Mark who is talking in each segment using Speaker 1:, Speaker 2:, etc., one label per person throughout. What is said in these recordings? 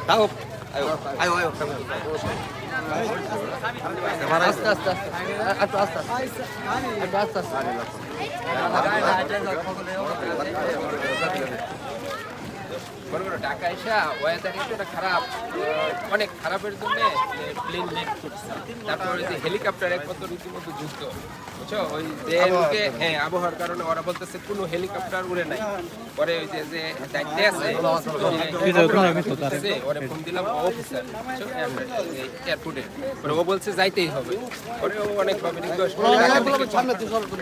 Speaker 1: Tahu. Ayo, ayo, ayo. Aste, aste, aste, aste, aste, Dhaka এসা weather একটু খারাপ, অনেক খারাপের জন্য প্লেন লেট করছে। তারপরে যে হেলিকপ্টার একমাত্র রীতিমতো যুদ্ধ, বুঝছো? ওই যে হ্যাঁ আবহাওয়ার কারণে ওরা বলতেছে কোনো হেলিকপ্টার উড়ে নাই। পরে ওই যে দায়িত্বে আছে ওরা ফোন দিলাম অফিসার এয়ারপোর্টে, পরে ও বলছে যাইতেই হবে। পরে ও অনেকভাবে রিকোয়েস্ট করে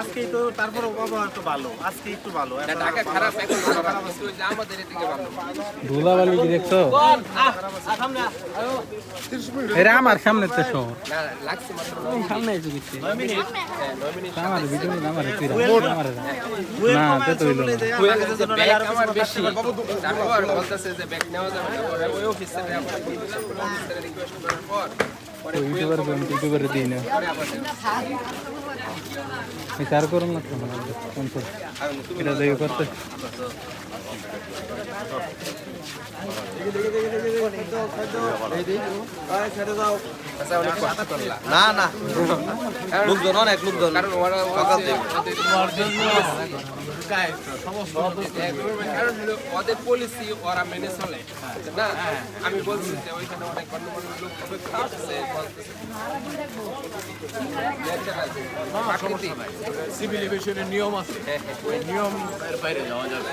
Speaker 2: আজকেই তো তারপরে আবহাওয়া তো ভালো, আজকে একটু ভালো।
Speaker 1: ঢাকা খারাপ এখন খারাপ, কিন্তু আমাদের এদিকে ভালো।
Speaker 3: ধুলাবালি কি দেখছো? এরা আমার সামনে তো শহর
Speaker 1: না লাগছে মাত্র
Speaker 3: সামনে এসে গেছে
Speaker 1: 9 মিনিট।
Speaker 3: আমার ভিডিও আমার আমার না তো হইলো না
Speaker 1: ব্যাগ আমার বেশি, তারপর বলতেছে যে ব্যাগ নেওয়া যাবে না। পরে ওই অফিসে আবার অফিসারে রিকোয়েস্ট করার পর
Speaker 3: ইউটিউবার দিই না বিচার করুন না এটা দেখে করতে
Speaker 1: না না লোকজন অনেক লোকজন, কারণ ওরা কারণ ওদের পলিসি ওরা মেনে চলে না। আমি বলছি যে ওইখানে অনেক গণ্যমান্য লোক
Speaker 2: সিভিল এভিয়েশনের নিয়ম আছে, ওই নিয়মের বাইরে যাওয়া যাবে।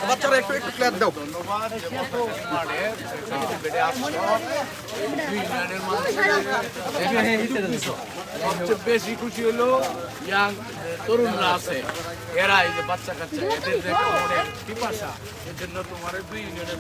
Speaker 1: বাচ্চারা একটু একটু ক্লিয়ার দাও।
Speaker 2: সবচেয়ে বেশি খুশি হলো ইয়াং তরুণরা আছে, এরা এই যে বাচ্চা কাচ্চা, এদের যে একটা অনেক পিপাসা, এর জন্য তোমার 2 ইউনিয়নের